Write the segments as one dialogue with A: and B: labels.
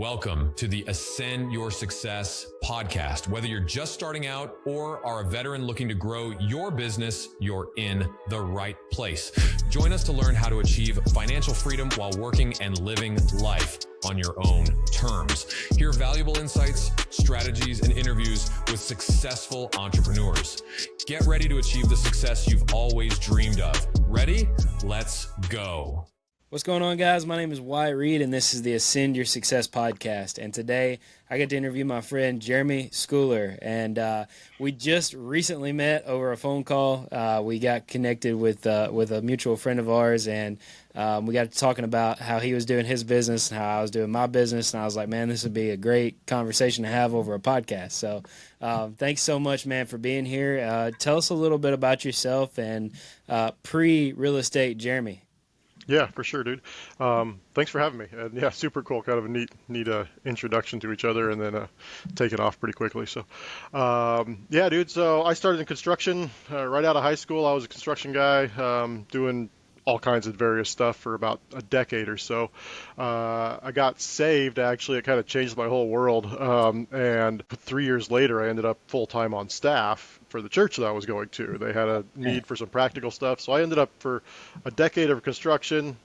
A: Welcome to the Ascend Your Success podcast. Whether you're just starting out or are a veteran looking to grow your business, you're in the right place. Join us to learn how to achieve financial freedom while working and living life on your own terms. Hear valuable insights, strategies, and interviews with successful entrepreneurs. Get ready to achieve the success you've always dreamed of. Ready? Let's go.
B: What's going on, guys? My name is Wyatt Reed, and this is the Ascend Your Success podcast. And today, I get to interview my friend Jeremy Schooler. And we just recently met over a phone call. We got connected with a mutual friend of ours, and we got to talking about how he was doing his business and how I was doing my business. And I was like, man, this would be a great conversation to have over a podcast. So thanks so much, man, for being here. Tell us a little bit about yourself and pre-real estate Jeremy.
C: Yeah, for sure, dude. Thanks for having me. And yeah, super cool. Kind of a neat introduction to each other, and then take it off pretty quickly. So, yeah, dude. So I started in construction right out of high school. I was a construction guy, doing all kinds of various stuff for about a decade or so. I got saved, actually. It kind of changed my whole world. And 3 years later, I ended up full-time on staff for the church that I was going to. They had a need for some practical stuff. So I ended up for a decade of construction,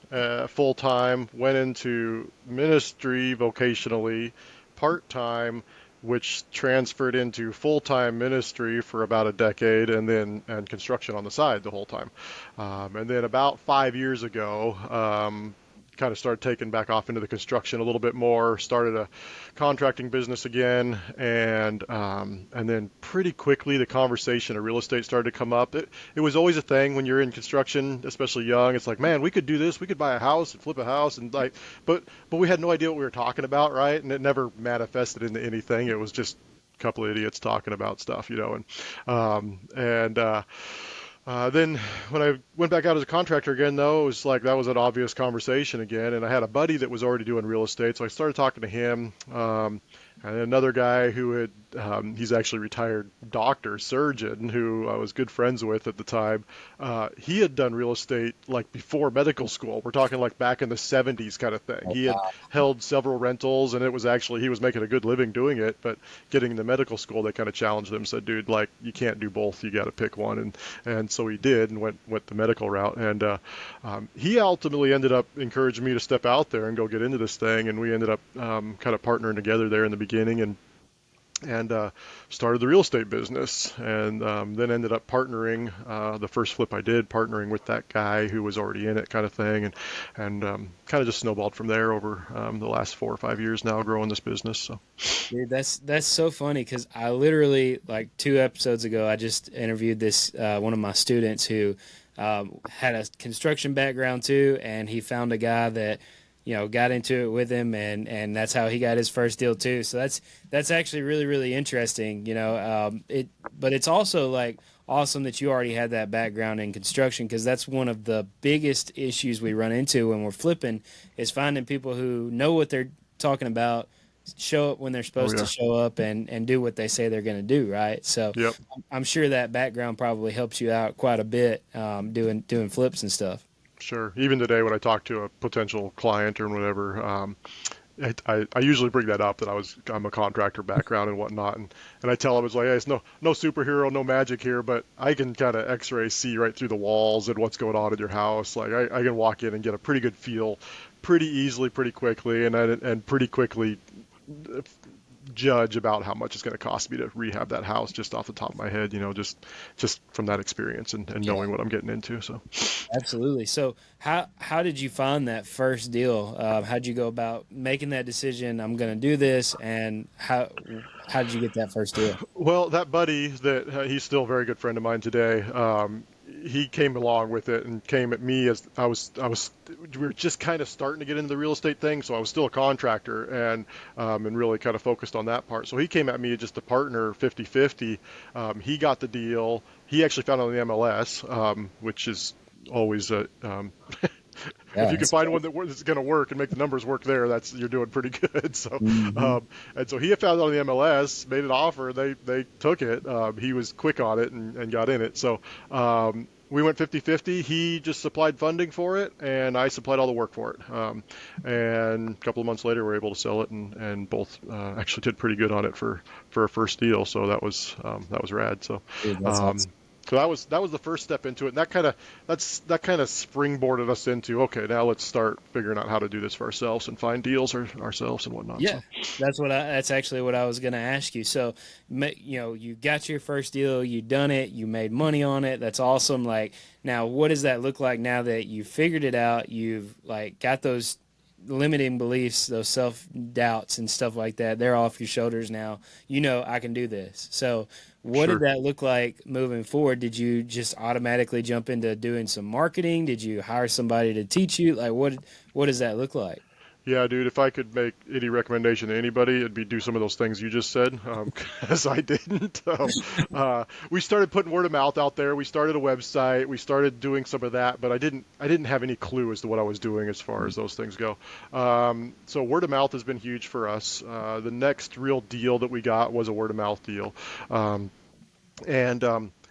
C: full-time, went into ministry vocationally, part-time, which transferred into full-time ministry for about a decade, and construction on the side the whole time. And then about 5 years ago, kind of started taking back off into the construction a little bit more, started a contracting business again, and then pretty quickly the conversation of real estate started to come up. It was always a thing when you're in construction, especially young. It's like, man, we could do this, we could buy a house and flip a house, and but we had no idea what we were talking about, right? And it never manifested into anything. It was just a couple of idiots talking about stuff, Then when I went back out as a contractor again, though, it was like that was an obvious conversation again. And I had a buddy that was already doing real estate, so I started talking to him. And another guy who had, he's actually retired doctor, surgeon, who I was good friends with at the time. He had done real estate like before medical school. We're talking like back in the 70s kind of thing. He had held several rentals, and it was actually, he was making a good living doing it, but getting into medical school, they kind of challenged him, said, dude, like, you can't do both. You got to pick one. And so he did and went the medical route. And he ultimately ended up encouraging me to step out there and go get into this thing. And we ended up kind of partnering together there in the beginning, and started the real estate business, and then ended up partnering, the first flip I did, partnering with that guy who was already in it kind of thing, and kind of just snowballed from there over the last 4 or 5 years now growing this business. So,
B: dude, that's so funny, because I literally, like 2 episodes ago, I just interviewed this one of my students who had a construction background too, and he found a guy that got into it with him, and that's how he got his first deal too. So that's actually really, really interesting, but it's also like awesome that you already had that background in construction, because that's one of the biggest issues we run into when we're flipping is finding people who know what they're talking about, show up when they're supposed to show up, and do what they say they're going to do, right? So
C: yep.
B: I'm sure that background probably helps you out quite a bit doing flips and stuff.
C: Sure. Even today, when I talk to a potential client or whatever, I usually bring that up, that I'm a contractor background and whatnot, and I tell them, it's like, hey, it's no superhero, no magic here, but I can kind of X-ray see right through the walls and what's going on in your house. Like I can walk in and get a pretty good feel, pretty easily, pretty quickly, and pretty quickly judge about how much it's going to cost me to rehab that house just off the top of my head, just from that experience and knowing what I'm getting into. So
B: absolutely. So how did you find that first deal? How'd you go about making that decision? I'm going to do this. And how did you get that first deal?
C: Well, that buddy that he's still a very good friend of mine today. He came along with it and came at me as we were just kind of starting to get into the real estate thing. So I was still a contractor and really kind of focused on that part. So he came at me just a partner 50-50. He got the deal. He actually found it on the MLS, which is always if you can find one that's going to work and make the numbers work there, you're doing pretty good. So, and so he had found it on the MLS, made an offer. They took it. He was quick on it and got in it. So, we went 50-50. He just supplied funding for it, and I supplied all the work for it. And a couple of months later, we were able to sell it, and both actually did pretty good on it for a first deal. So that was rad. So.
B: Dude, that's awesome.
C: So that was the first step into it, and that kind of springboarded us into, okay, now let's start figuring out how to do this for ourselves and find deals ourselves and whatnot.
B: Yeah,
C: So.
B: that's actually what I was going to ask you. So, you got your first deal, you done it, you made money on it. That's awesome. Like, now, what does that look like now that you figured it out? You've like got those limiting beliefs, those self doubts and stuff like that. They're off your shoulders now. I can do this. So, what
C: Sure.
B: did that look like moving forward? Did you just automatically jump into doing some marketing? Did you hire somebody to teach you? Like, what does that look like?
C: Yeah, dude, if I could make any recommendation to anybody, it'd be do some of those things you just said, because I didn't. We started putting word of mouth out there. We started a website. We started doing some of that, but I didn't have any clue as to what I was doing as far as those things go. So word of mouth has been huge for us. The next real deal that we got was a word of mouth deal. And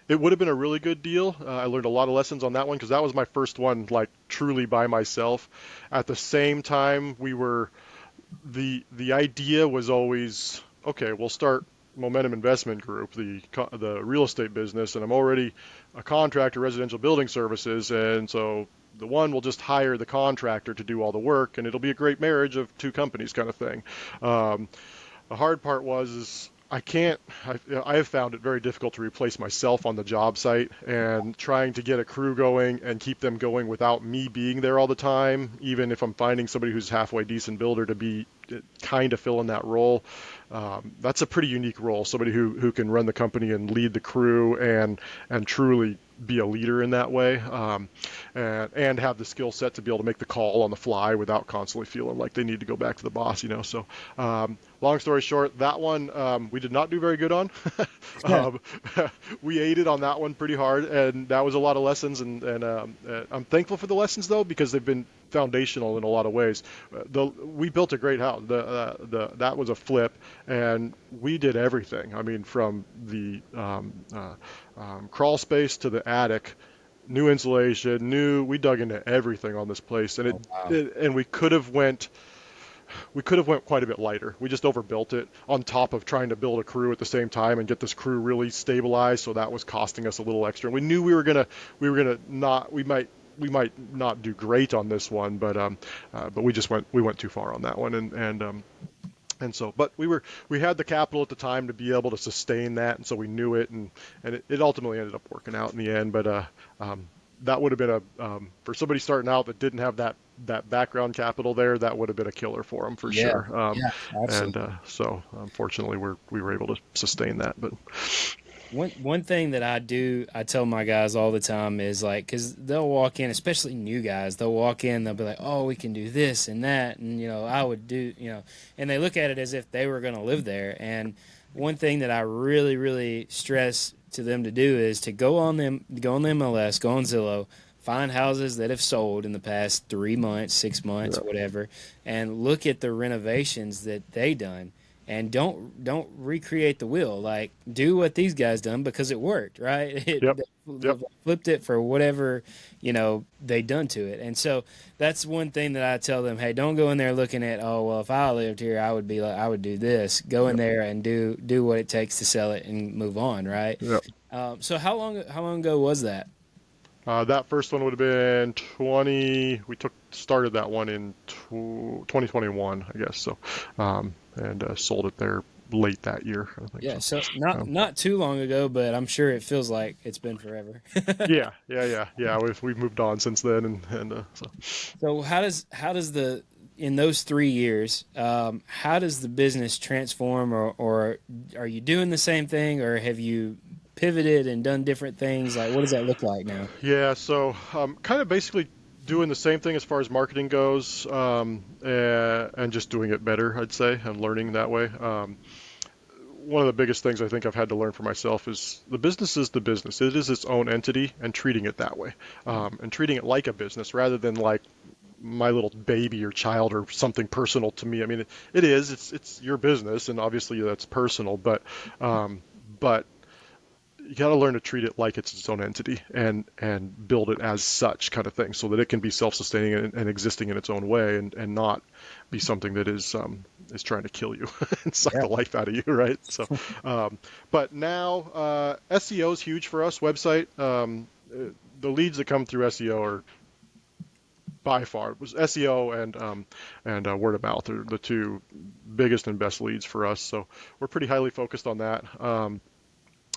C: it would have been a really good deal. I learned a lot of lessons on that one because that was my first one, like truly by myself. At the same time, the idea was always, okay, we'll start Momentum Investment Group, the real estate business, and I'm already a contractor, residential building services, and so the one will just hire the contractor to do all the work, and it'll be a great marriage of two companies kind of thing. The hard part is I have found it very difficult to replace myself on the job site, and trying to get a crew going and keep them going without me being there all the time, even if I'm finding somebody who's halfway decent builder to be kind of fill in that role. That's a pretty unique role, somebody who can run the company and lead the crew and truly be a leader in that way, and have the skill set to be able to make the call on the fly without constantly feeling like they need to go back to the boss. So long story short, that one we did not do very good on. um, we ate it on that one pretty hard, and that was a lot of lessons, and I'm thankful for the lessons though, because they've been foundational in a lot of ways. We built a great house. That was a flip, and we did everything. I mean, from the crawl space to the attic, new insulation, we dug into everything on this place, and and we could have went quite a bit lighter. We just overbuilt it on top of trying to build a crew at the same time and get this crew really stabilized. So that was costing us a little extra. We knew we might not do great on this one, but we went too far on that one, and so, but we had the capital at the time to be able to sustain that, and so we knew it, and it ultimately ended up working out in the end. But that would have been for somebody starting out that didn't have that background capital there, that would have been a killer for them for sure.
B: Yeah, absolutely.
C: And so unfortunately we were able to sustain that. But
B: one thing that I tell my guys all the time is like, because they'll walk in, especially new guys, they'll walk in, they'll be like, oh, we can do this and that, and I would do, and they look at it as if they were going to live there. And one thing that I really, really stress to them to do is to go on the MLS, go on Zillow, find houses that have sold in the past 3 months, 6 months, whatever, and look at the renovations that they done. And don't recreate the wheel. Like, do what these guys done because it worked, right?
C: Yep.
B: They flipped it for whatever they done to it. And so that's one thing that I tell them. Hey, don't go in there looking at, oh well, if I lived here, I would do this. Go in there and do what it takes to sell it and move on, right?
C: Yep.
B: So how long ago was that?
C: That first one would have been started that one in 2021, I guess. So, and sold it there late that year, I think.
B: Yeah, so not too long ago, but I'm sure it feels like it's been forever.
C: Yeah. We've moved on since then, and so.
B: So how does in those 3 years, how does the business transform, or are you doing the same thing, or have you pivoted and done different things? Like, what does that look like now?
C: Yeah, so kind of basically doing the same thing as far as marketing goes, and just doing it better, I'd say, and learning that way. One of the biggest things I think I've had to learn for myself is the business is the business. It is its own entity, and treating it that way, and treating it like a business rather than like my little baby or child or something personal to me. I mean, it's your business, and obviously that's personal, but you got to learn to treat it like it's its own entity and build it as such kind of thing, so that it can be self-sustaining and existing in its own way, and not be something that is trying to kill you and suck
B: Yeah.
C: the life out of you, right? So, but now SEO is huge for us. Website, the leads that come through SEO are by far, it was SEO and word of mouth are the two biggest and best leads for us. So we're pretty highly focused on that.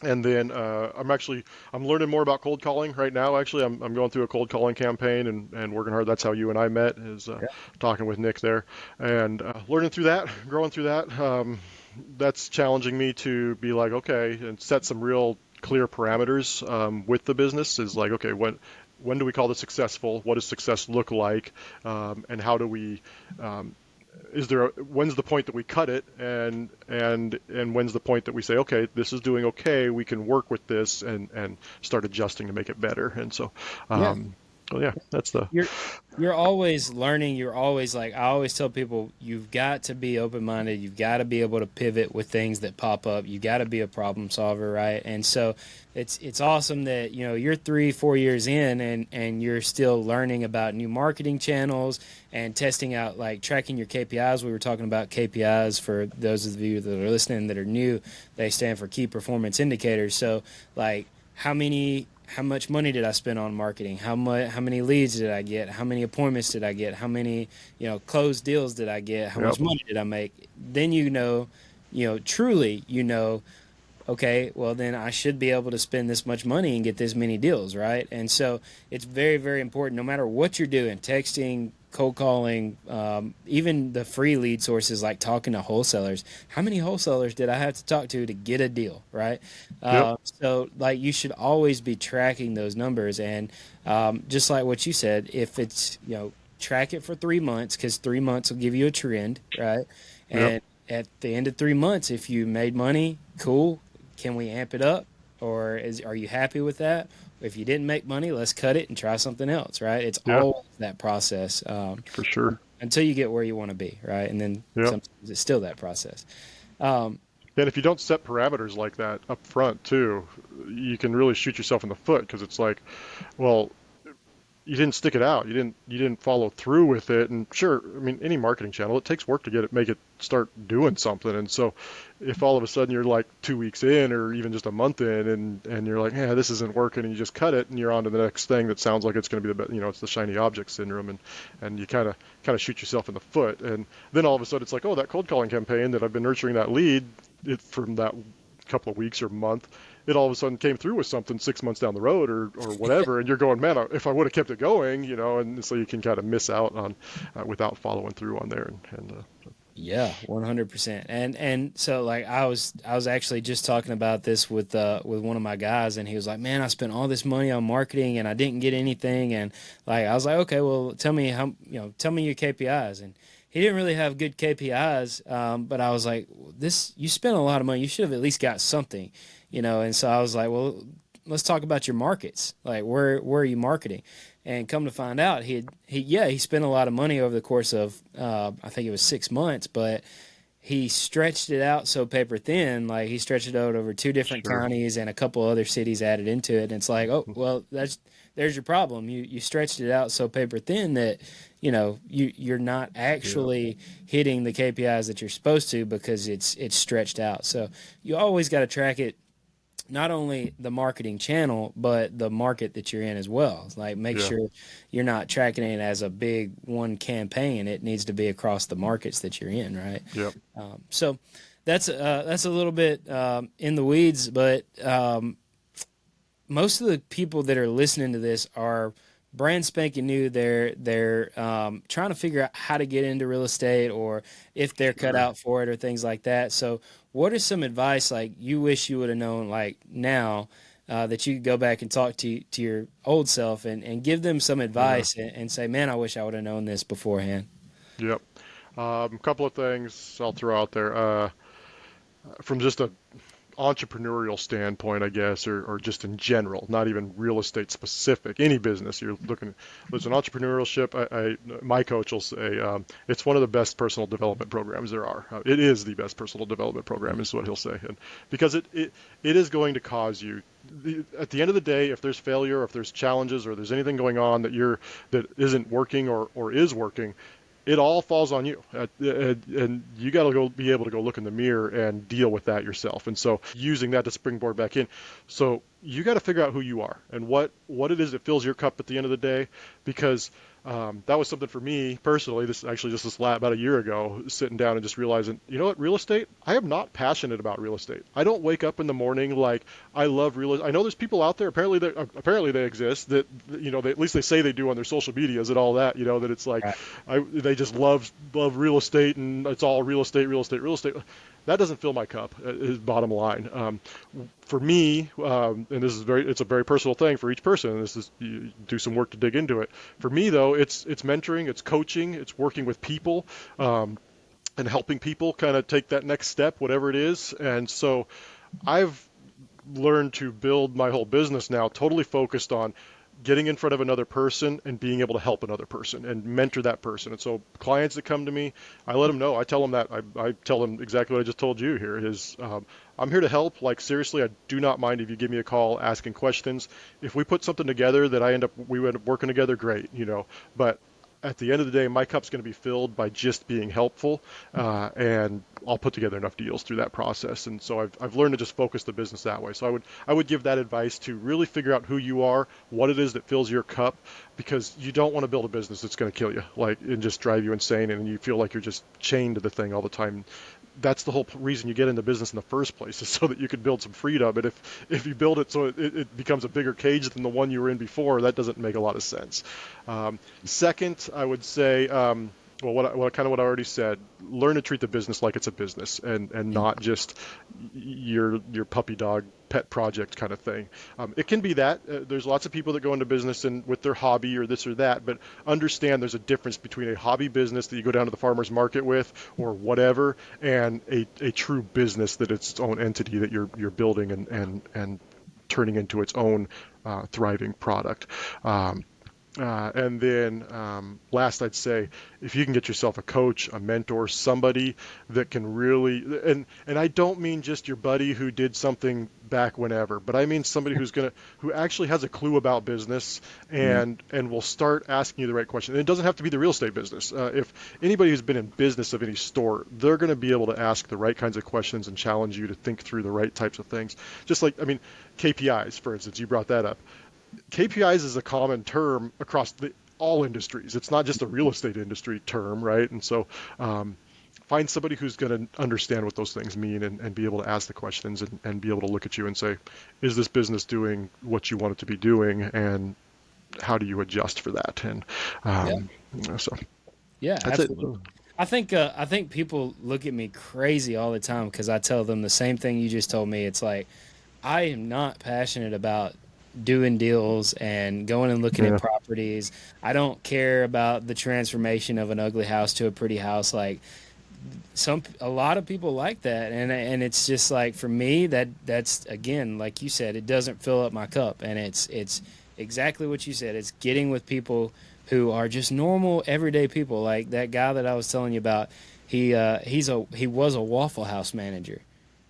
C: And then I'm learning more about cold calling right now. Actually, I'm going through a cold calling campaign and working hard. That's how you and I met, is talking with Nick there, and learning through that, growing through that. That's challenging me to be like, okay, and set some real clear parameters with the business. Is like, okay, when do we call this successful? What does success look like? And how do we when's the point that we cut it, and when's the point that we say, okay, this is doing okay, we can work with this and start adjusting to make it better. And so
B: Yeah.
C: well, yeah, that's the
B: You're always learning. You're always like, I always tell people, you've got to be open-minded. You've got to be able to pivot with things that pop up. You got to be a problem solver, right? And so it's awesome that, you're 3-4 years in and you're still learning about new marketing channels and testing out, like tracking your KPIs. We were talking about KPIs for those of you that are listening that are new. They stand for key performance indicators. So like, how much money did I spend on marketing? How many leads did I get? How many appointments did I get? How many, closed deals did I get? How much money did I make? Then truly, okay, well then I should be able to spend this much money and get this many deals, right? And so it's very, very important, no matter what you're doing, texting, cold calling, even the free lead sources like talking to wholesalers. How many wholesalers did I have to talk to get a deal, right?
C: yep
B: So like you should always be tracking those numbers, and just like what you said, if it's track it for 3 months, because 3 months will give you a trend, right?
C: yep
B: And at the end of 3 months, if you made money, cool. Can we amp it up, or are you happy with that? If you didn't make money, let's cut it and try something else, right? It's
C: yeah
B: always that process
C: for sure.
B: until you get where you want to be, right? And then
C: Yep.
B: sometimes it's still that process. Um,
C: And if you don't set parameters like that up front too, you can really shoot yourself in the foot, because it's like, well, you didn't stick it out. You didn't follow through with it. And sure, I mean, any marketing channel, it takes work to make it start doing something. And so if all of a sudden you're like 2 weeks in, or even just a month in, and you're like, yeah, this isn't working, and you just cut it and you're on to the next thing that sounds like it's going to be the best, it's the shiny object syndrome, and you kind of shoot yourself in the foot. And then all of a sudden it's like, oh, that cold calling campaign that I've been nurturing that lead from that couple of weeks or month, it all of a sudden came through with something 6 months down the road, or whatever, and you're going, man, if I would have kept it going, and so you can kind of miss out on without following through on there, and
B: yeah, 100%. And so like I was actually just talking about this with one of my guys, and he was like, man, I spent all this money on marketing and I didn't get anything. And like I was like, okay, well, tell me tell me your KPIs. And he didn't really have good KPIs, but I was like, you spent a lot of money, you should have at least got something. And so I was like, well, let's talk about your markets. Like, where are you marketing? And come to find out, he spent a lot of money over the course of, I think it was 6 months, but he stretched it out so paper thin. Like, he stretched it out over 2 different
C: sure.
B: counties and a couple other cities added into it. And it's like, oh, well, there's your problem. You stretched it out so paper thin that, you're not actually hitting the KPIs that you're supposed to, because it's stretched out. So you always got to track it, not only the marketing channel, but the market that you're in as well. It's like, make sure you're not tracking it as a big one campaign. It needs to be across the markets that you're in, right?
C: Yep.
B: So that's a little bit in the weeds, but most of the people that are listening to this are brand spanking new. They're trying to figure out how to get into real estate, or if they're cut out for it, or things like that. So what is some advice like you wish you would have known, like now, that you could go back and talk to your old self and give them some advice, and say, man, I wish I would have known this beforehand?
C: Yep. A couple of things I'll throw out there. From just a entrepreneurial standpoint, I guess, or just in general, not even real estate specific, any business you're looking at, there's an entrepreneurship. My coach will say it's one of the best personal development programs there are. It is the best personal development program, is what he'll say, and because it is going to cause you. At the end of the day, if there's failure, or if there's challenges, or there's anything going on that isn't working or is working, it all falls on you, and you got to be able to go look in the mirror and deal with that yourself. And so using that to springboard back in. So you got to figure out who you are and what it is that fills your cup at the end of the day, because that was something for me personally. This actually just about a year ago, sitting down and just realizing, you know what, real estate, I am not passionate about real estate. I don't wake up in the morning like I love real estate. I know there's people out there, apparently they exist, that at least they say they do on their social medias and all that, that it's like they just love real estate, and it's all real estate. That doesn't fill my cup, is bottom line. For me, and it's a very personal thing for each person, and you do some work to dig into it. For me, though, it's mentoring, it's coaching, it's working with people, and helping people kind of take that next step, whatever it is. And so I've learned to build my whole business now totally focused on getting in front of another person and being able to help another person and mentor that person. And so clients that come to me, I let them know. I tell them that. I tell them exactly what I just told you here is I'm here to help. Like, seriously, I do not mind if you give me a call asking questions. If we put something together that we end up working together, great, But at the end of the day, my cup's going to be filled by just being helpful, and I'll put together enough deals through that process. And so I've learned to just focus the business that way. So I would give that advice to really figure out who you are, what it is that fills your cup, because you don't want to build a business that's going to kill you, and just drive you insane, and you feel like you're just chained to the thing all the time. That's the whole reason you get into business in the first place, is so that you can build some freedom. And if you build it so it becomes a bigger cage than the one you were in before, that doesn't make a lot of sense. Second, I would say, what I already said, learn to treat the business like it's a business, and not just your puppy dog pet project kind of thing. It can be that. There's lots of people that go into business and with their hobby or this or that, but understand there's a difference between a hobby business that you go down to the farmer's market with or whatever, and a true business that it's its own entity that you're building and turning into its own thriving product. And then last, I'd say, if you can get yourself a coach, a mentor, somebody that can really, and I don't mean just your buddy who did something back whenever, but I mean somebody who actually has a clue about business and will start asking you the right question. And it doesn't have to be the real estate business. If anybody who's been in business of any sort, they're going to be able to ask the right kinds of questions and challenge you to think through the right types of things. Just like, KPIs, for instance, you brought that up. KPIs is a common term across all industries. It's not just a real estate industry term, right? And so find somebody who's going to understand what those things mean and be able to ask the questions and be able to look at you and say, is this business doing what you want it to be doing? And how do you adjust for that? And so
B: Yeah,
C: that's
B: absolutely. I think people look at me crazy all the time because I tell them the same thing you just told me. It's like, I am not passionate about doing deals and going and looking at properties. I don't care about the transformation of an ugly house to a pretty house. Like a lot of people like that, and it's just like, for me, that's again, like you said, it doesn't fill up my cup. And it's exactly what you said. It's getting with people who are just normal everyday people. Like that guy that I was telling you about, he was a Waffle House manager,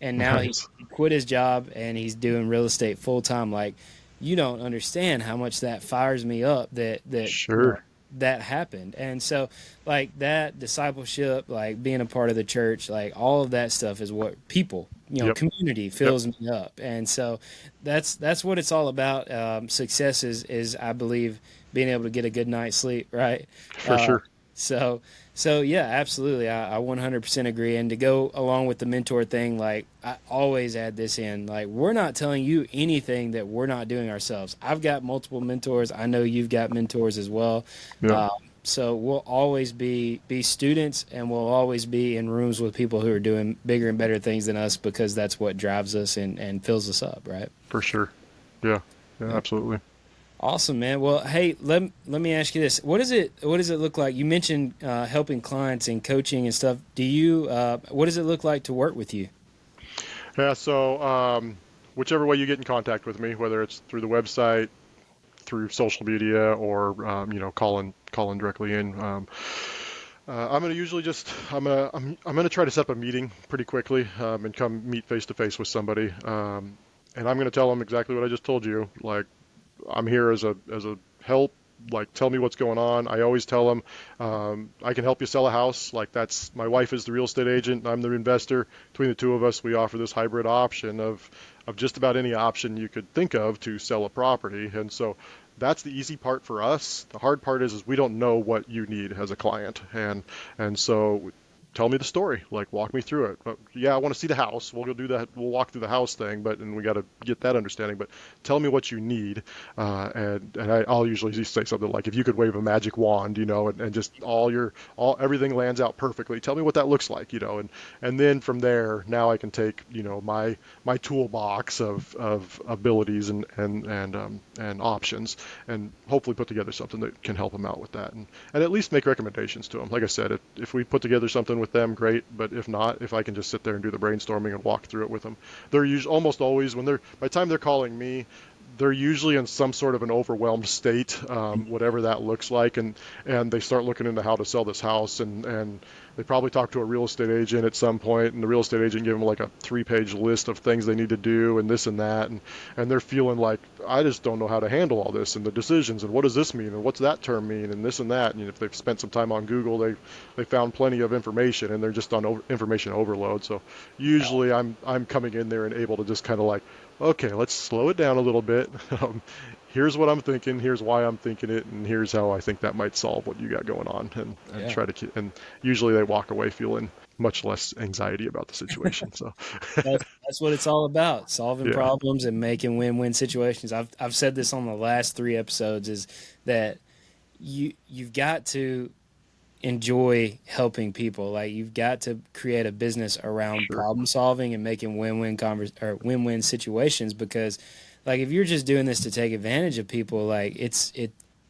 B: and now he quit his job and he's doing real estate full time. Like, you don't understand how much that fires me up that
C: Sure.
B: that happened. And so, like, that discipleship, like being a part of the church, like all of that stuff is what people, community fills me up. And so that's what it's all about. Success is, I believe, being able to get a good night's sleep, right?
C: For sure.
B: So yeah, absolutely. I 100% agree. And to go along with the mentor thing, like, I always add this in, like, we're not telling you anything that we're not doing ourselves. I've got multiple mentors. I know you've got mentors as well.
C: Yeah.
B: So we'll always be students, and we'll always be in rooms with people who are doing bigger and better things than us, because that's what drives us and fills us up, right?
C: For sure. Yeah, absolutely.
B: Awesome, man. Well, hey, let me ask you this: what does it look like? You mentioned helping clients and coaching and stuff. What does it look like to work with you?
C: Yeah, so whichever way you get in contact with me, whether it's through the website, through social media, or calling directly in. I'm gonna usually just I'm gonna try to set up a meeting pretty quickly and come meet face to face with somebody. And I'm gonna tell them exactly what I just told you. Like I'm here as a help. Like tell me what's going on. I always tell them I can help you sell a house. Like that's my wife is the real estate agent. I'm the investor. Between the two of us, we offer this hybrid option of just about any option you could think of to sell a property. And so that's the easy part for us. The hard part is we don't know what you need as a client, and so tell me the story, like walk me through it. But yeah, I want to see the house. We'll go do that. We'll walk through the house thing, and we got to get that understanding. But tell me what you need, I'll usually just say something like, if you could wave a magic wand, and just everything lands out perfectly. Tell me what that looks like, and then from there, now I can take my toolbox of abilities and options, and hopefully put together something that can help them out with that, and at least make recommendations to them. Like I said, if we put together something with them, great. But if not, if I can just sit there and do the brainstorming and walk through it with them, they're usually almost always by the time they're calling me, they're usually in some sort of an overwhelmed state, whatever that looks like, and they start looking into how to sell this house, and they probably talk to a real estate agent at some point, and the real estate agent give them like a 3-page list of things they need to do and this and that, and they're feeling like, I just don't know how to handle all this and the decisions and what does this mean and what's that term mean and this and that. And if they've spent some time on Google, they found plenty of information, and they're just on information overload. So usually I'm coming in there and able to just kind of like, okay, let's slow it down a little bit. Here's what I'm thinking. Here's why I'm thinking it, and here's how I think that might solve what you got going on. And try to. And usually they walk away feeling much less anxiety about the situation. So
B: that's what it's all about: solving
C: yeah,
B: problems and making win-win situations. I've said this on the last 3 episodes: is that you've got to enjoy helping people. Like you've got to create a business around
C: sure,
B: problem solving and making win-win situations, because like if you're just doing this to take advantage of people, like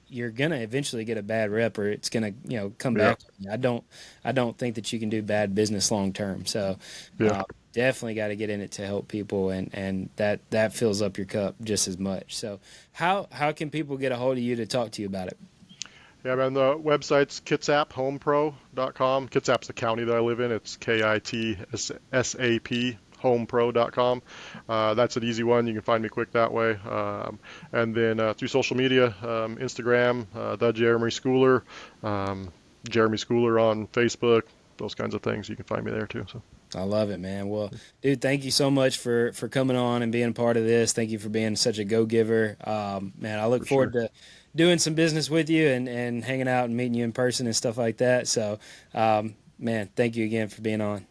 B: you're gonna eventually get a bad rep, or it's gonna come
C: yeah,
B: back. I don't think that you can do bad business long term. So
C: yeah.
B: definitely got to get in it to help people, and that fills up your cup just as much. So how can people get a hold of you to talk to you about it?
C: Yeah, man, the website's kitsaphomepro.com. Kitsap's the county that I live in. It's KITSAP homepro.com. That's an easy one. You can find me quick that way. And then through social media, Instagram, the Jeremy Schooler, Jeremy Schooler on Facebook, those kinds of things. You can find me there too. So.
B: I love it, man. Well, dude, thank you so much for coming on and being a part of this. Thank you for being such a go-giver. Man, I look forward to doing some business with you and hanging out and meeting you in person and stuff like that. So, man, thank you again for being on.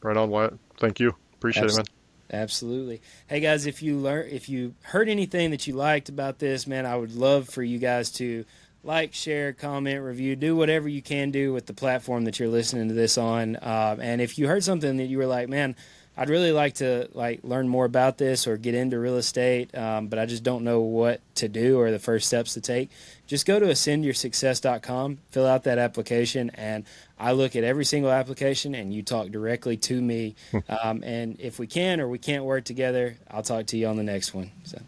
C: Right on, Wyatt. Thank you. Appreciate it, man.
B: Absolutely. Hey guys, if you heard anything that you liked about this, man, I would love for you guys to like, share, comment, review, do whatever you can do with the platform that you're listening to this on. And if you heard something that you were like, man, I'd really like to learn more about this or get into real estate, but I just don't know what to do or the first steps to take, just go to ascendyoursuccess.com, fill out that application, and I look at every single application and you talk directly to me. And if we can or we can't work together, I'll talk to you on the next one. So.